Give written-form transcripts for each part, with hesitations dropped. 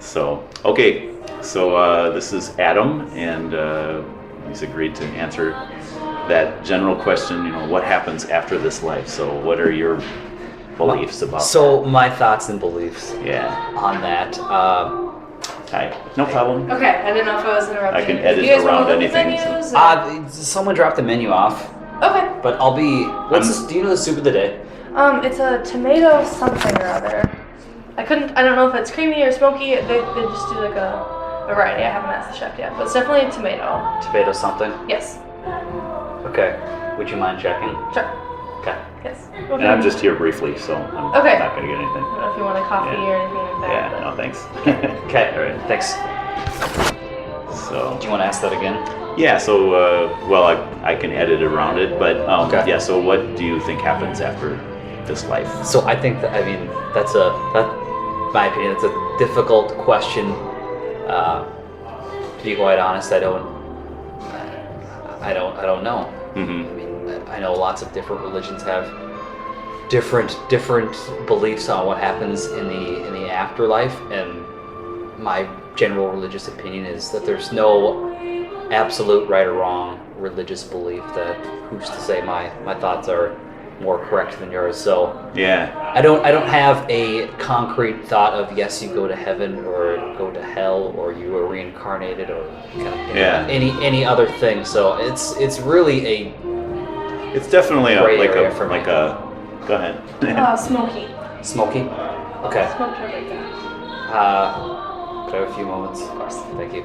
So, okay. So this is Adam, and he's agreed to answer that general question, what happens after this life? So what are your beliefs about So my thoughts and beliefs Yeah. on that. Hi. No problem. Okay, I didn't know if I was interrupting. I can Do edit you guys around wanna look at anything, menus, or- Someone dropped the menu off, Okay. but I'll be. Do you know the soup of the day? It's a tomato something or other. I don't know if it's creamy or smoky. They just do like a variety. I haven't asked the chef yet, but it's definitely a tomato. Tomato something. Yes. Okay. Would you mind checking? Sure. Okay. Yes. And I'm just here briefly, so I'm Okay. not going to get anything. I don't know if you want a coffee Yeah. or anything like that. Yeah, but- no, thanks. Okay. All right. Thanks. So, Do you want to ask that again? yeah, so, I can edit around it, but, Okay. yeah, so what do you think happens after this life? So I think that that's my opinion. It's a difficult question. To be quite honest, I don't know. Mm-hmm. I mean, I know lots of different religions have different beliefs on what happens in the afterlife, and my general religious opinion is that there's no absolute right or wrong religious belief. That who's to say my thoughts are more correct than yours. So Yeah. I don't have a concrete thought of yes, you go to heaven or go to hell or you are reincarnated or kind of Yeah. any other thing. So it's really It's definitely Gray area for me. go ahead. Smoky. a smoky. Okay. Smoked paprika. Could I have a few moments? Of course. Thank you.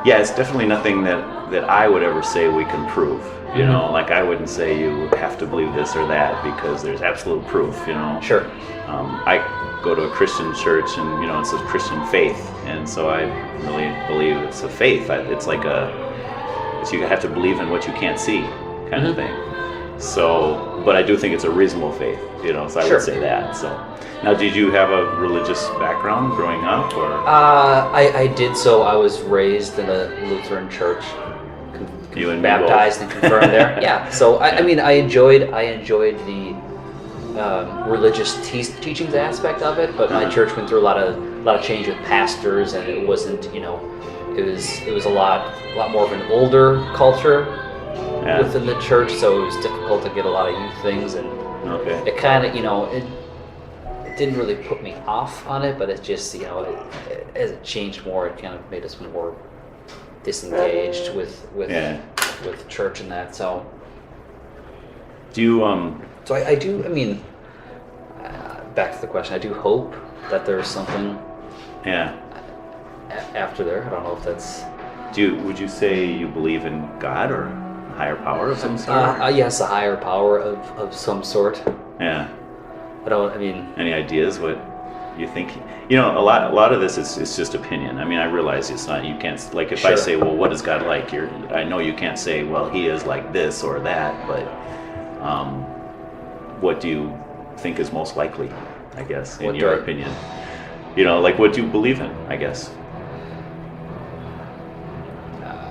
Yeah, it's definitely nothing that I would ever say we can prove. Like I wouldn't say you have to believe this or that because there's absolute proof. Sure. I go to a Christian church, and it says Christian faith, and so I really believe it's a faith. It's like you have to believe in what you can't see, kind of thing. So, but I do think it's a reasonable faith. So I Sure. would say that. So, now, did you have a religious background growing up, or? I did. So I was raised in a Lutheran church. You and me baptized and confirmed there. Yeah. So I enjoyed the religious teachings aspect of it, but my church went through a lot of change with pastors, and it wasn't it was a lot more of an older culture within the church, so it was difficult to get a lot of youth things, and Okay. it kind of it didn't really put me off on it, but it just as it changed more, it kind of made us more disengaged with church and that. So Do you so I do. I mean, back to the question. I do hope that there's something Yeah. After there. I don't know if that's. Would you say you believe in God or a higher power of some sort? Yes, a higher power of some sort. Yeah. I mean. Any ideas what you think? A lot of this is just opinion. I mean, I realize it's not. You can't like if I Sure. say, well, what is God like? I know you can't say, well, he is like this or that, but what do you think is most likely? I guess in your opinion. Like what do you believe in? I guess.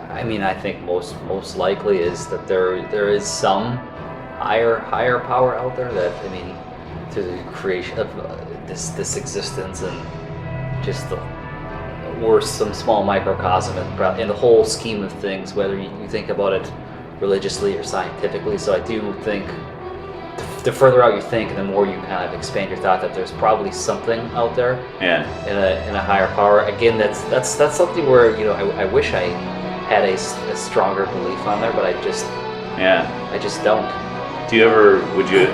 I mean, I think most likely is that there is some higher power out there that, I mean, through the creation of this existence and just we're some small microcosm in the whole scheme of things, whether you think about it religiously or scientifically. So I do think the further out you think, the more you kind of expand your thought that there's probably something out there. Yeah. In a higher power. Again, that's something where I wish I had a stronger belief on there, but I just don't. Would you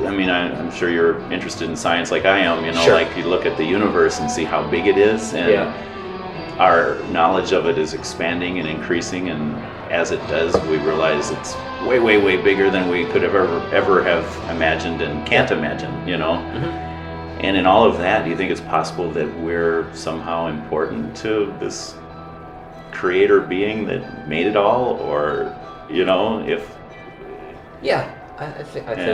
I'm sure you're interested in science like I am, Sure. like you look at the universe and see how big it is, and our knowledge of it is expanding and increasing, and as it does, we realize it's way, way, way bigger than we could have ever have imagined and can't imagine, Mm-hmm. And in all of that, do you think it's possible that we're somehow important to this creator being that made it all, or if I think we're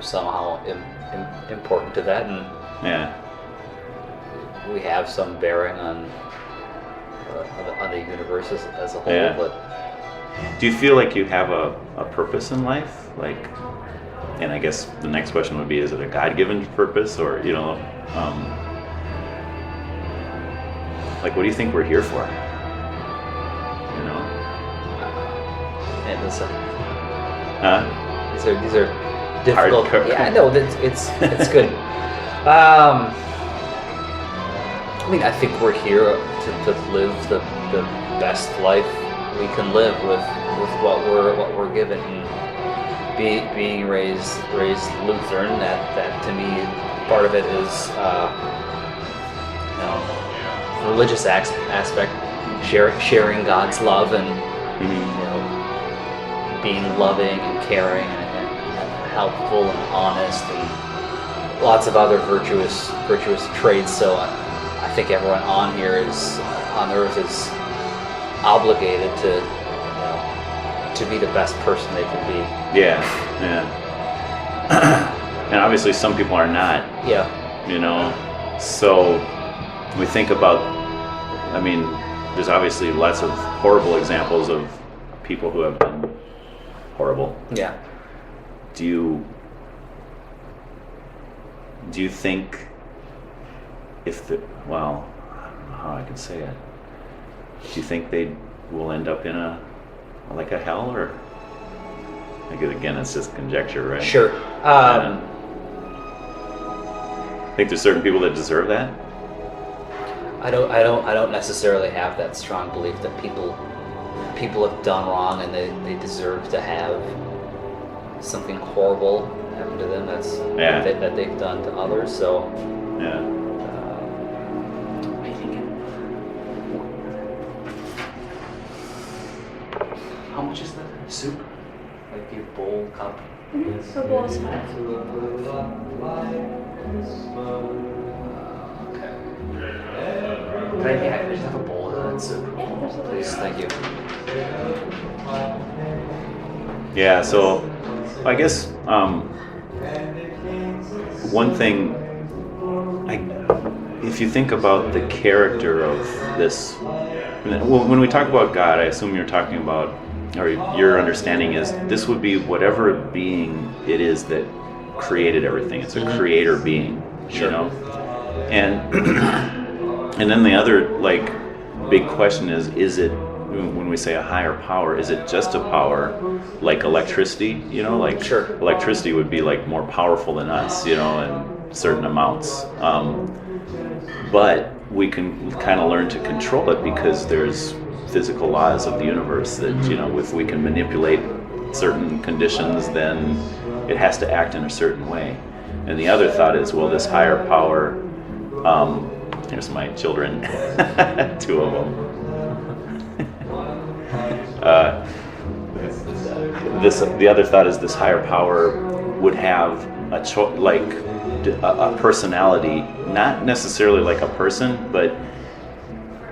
somehow important to that, and we have some bearing on the universe as a whole. But do you feel like you have a purpose in life? Like, And I guess the next question would be, is it a God-given purpose, or like, what do you think we're here for? And listen, Huh? these are difficult. Hard. Yeah, I know that it's good. I mean, I think we're here to live the best life we can live with what we're given. And being raised Lutheran, that to me, part of it is religious aspect, sharing God's love, and being loving and caring and helpful and honest, and lots of other virtuous traits. So I think everyone on earth is obligated to be the best person they can be. Yeah. And obviously some people are not. Yeah. So we think about, I mean, there's obviously lots of horrible examples of people who have been horrible. Yeah. Do you think I don't know how I can say it. Do you think they will end up in a hell, or again, it's just conjecture, right? Sure. Think there's certain people that deserve that? I don't necessarily have that strong belief that people have done wrong and they deserve to have something horrible happen to them that they've done to others. So Yeah. I think how much is that soup? Like your bowl cup? So bowl is 5. Okay. Can I just have a bowl of that soup? Yeah, there's a Please, thank you. Yeah, so I guess one thing, if you think about the character of this, when we talk about God, I assume you're talking about, or your understanding is, this would be whatever being it is that created everything. It's a creator being, and and then the other big question is it, when we say a higher power, is it just a power like electricity? Sure. Electricity would be more powerful than us, in certain amounts. But we can kind of learn to control it because there's physical laws of the universe that, if we can manipulate certain conditions, then it has to act in a certain way. And the other thought is, well, this higher power, here's my children, 2 of them. The other thought is, this higher power would have a personality, not necessarily like a person, but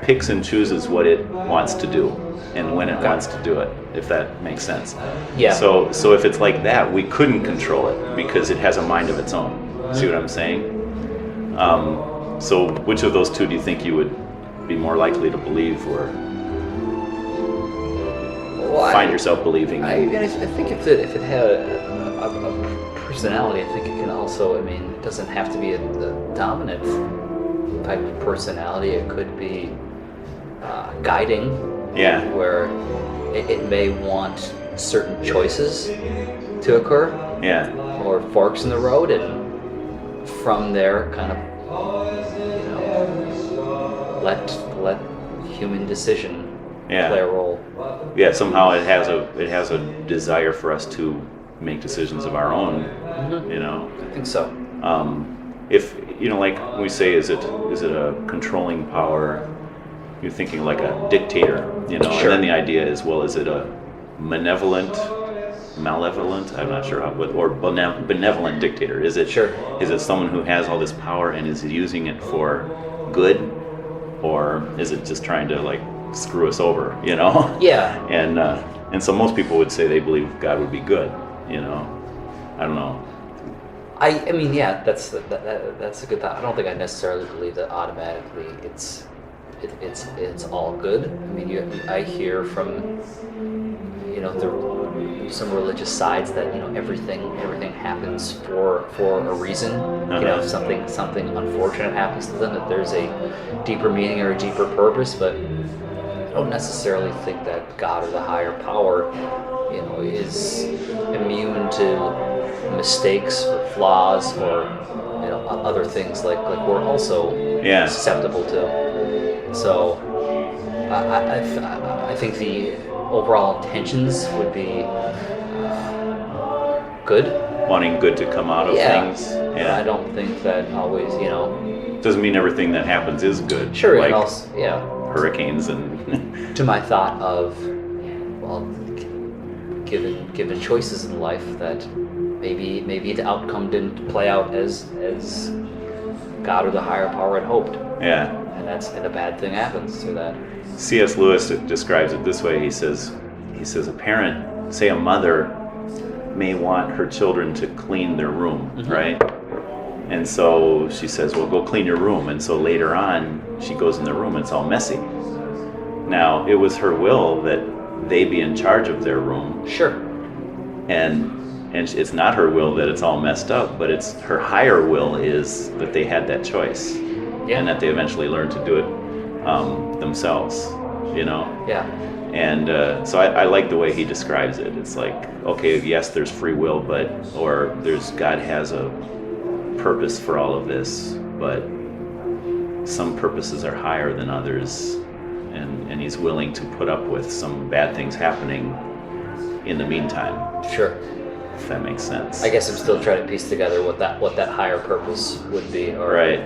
picks and chooses what it wants to do and when it wants to do it, if that makes sense. Yeah. So if it's like that, we couldn't control it because it has a mind of its own. See what I'm saying? So which of those two do you think you would be more likely to believe, or find yourself believing? I think if it had a personality, I think it can also, it doesn't have to be a dominant type of personality. It could be guiding, where it may want certain choices to occur, or forks in the road, and from there kind of let human decision play a role. Yeah, somehow it has a desire for us to make decisions of our own. I think so. If like we say, is it a controlling power? You're thinking like a dictator, Sure. And then the idea is, well, is it a malevolent? I'm not sure or benevolent dictator? Is it Is it someone who has all this power and is using it for good, or is it just trying to screw us over? Yeah. And so most people would say they believe God would be good. I don't know. I mean, yeah, that's a good thought. I don't think I necessarily believe that automatically it's all good. I mean, I hear from some religious sides that everything happens for a reason. If something unfortunate happens to them, that there's a deeper meaning or a deeper purpose. But I don't necessarily think that God or the higher power, is immune to mistakes or flaws or other things like we're also susceptible to. So I think the overall intentions would be good. Wanting good to come out of things. But I don't think that always, Doesn't mean everything that happens is good. Sure, like and also, hurricanes and to my thought of, well, given choices in life that maybe the outcome didn't play out as God or the higher power had hoped. Yeah. And a bad thing happens to that. C.S. Lewis describes it this way. He says a parent, say a mother, may want her children to clean their room, right? And so she says, well, go clean your room. And so later on, she goes in the room and it's all messy. Now, it was her will that they be in charge of their room. Sure. And it's not her will that it's all messed up, but it's her higher will is that they had that choice. Yeah. And that they eventually learned to do it themselves, Yeah. And so I like the way he describes it. It's like, okay, yes, there's free will, or God has a purpose for all of this, but some purposes are higher than others, and he's willing to put up with some bad things happening in the meantime. Sure. If that makes sense. I guess I'm still trying to piece together what that higher purpose would be. Right.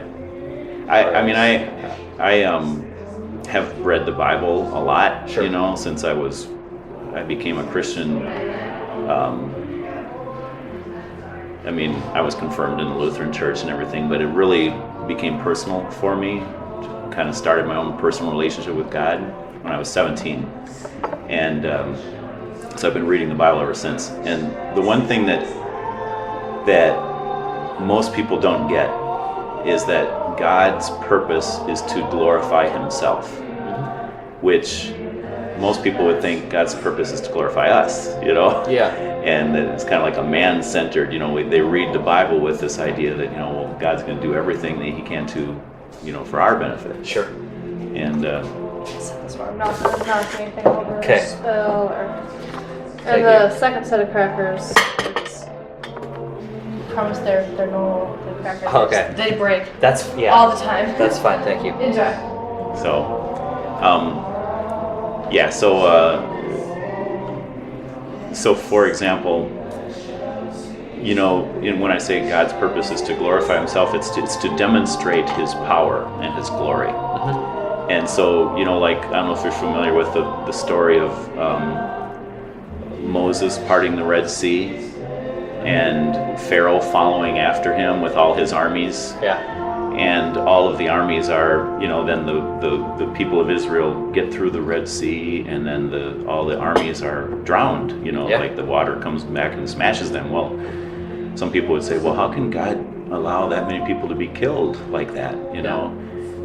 I have read the Bible a lot, sure. Since I became a Christian. I was confirmed in the Lutheran Church and everything, but it really became personal for me. Kind of started my own personal relationship with God when I was 17. And so I've been reading the Bible ever since. And the one thing that most people don't get is that God's purpose is to glorify himself, which most people would think God's purpose is to glorify us, Yeah. And that it's kind of like a man-centered, they read the Bible with this idea that, well, God's going to do everything that he can to, for our benefit. Sure. And So I'm not knocking anything over Okay. or spill Thank and the you. second set of crackers is promise they're normal crackers. Oh, okay. They break That's all the time. That's fine, thank you. Enjoy. So for example, when I say God's purpose is to glorify himself, it's to demonstrate his power and his glory. And so, I don't know if you're familiar with the story of Moses parting the Red Sea and Pharaoh following after him with all his armies. Yeah. And all of the armies are, then the people of Israel get through the Red Sea, and then all the armies are drowned, like the water comes back and smashes them. Well, some people would say, well, how can God allow that many people to be killed like that,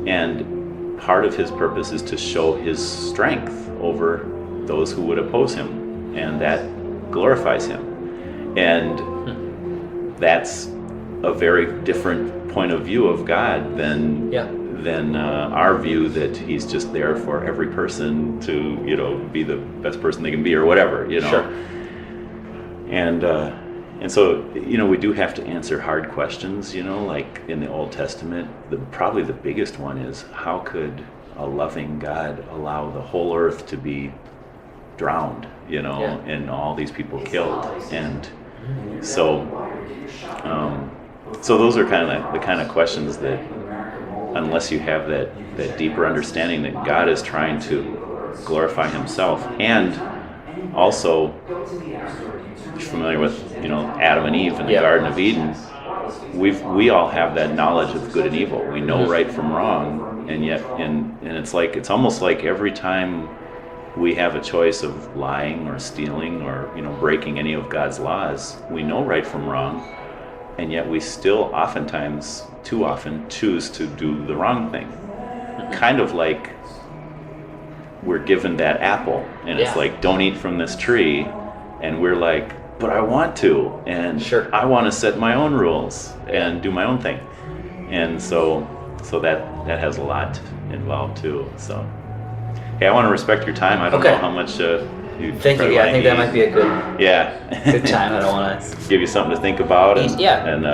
And part of his purpose is to show his strength over those who would oppose him, and that glorifies him. And that's a very different point of view of God than our view that he's just there for every person to be the best person they can be or whatever, Sure. And so we do have to answer hard questions, like in the Old Testament. Probably the biggest one is, how could a loving God allow the whole earth to be drowned, and all these people killed? And so those are kind of the kind of questions that, unless you have that deeper understanding that God is trying to glorify himself, and also, you're familiar with Adam and Eve in the Garden of Eden, we all have that knowledge of good and evil. We know right from wrong, and yet and it's almost like every time we have a choice of lying or stealing or breaking any of God's laws, we know right from wrong, and yet we still oftentimes, too often, choose to do the wrong thing. Kind of like we're given that apple, and it's like, don't eat from this tree, and we're like, but I want to, and Sure. I want to set my own rules and do my own thing, and so that has a lot involved too. So, hey, I want to respect your time. I don't Okay. know how much you. Thank you. Yeah, I think that might be a good Yeah. good time. I don't want to. Give you something to think about. And, Yeah. And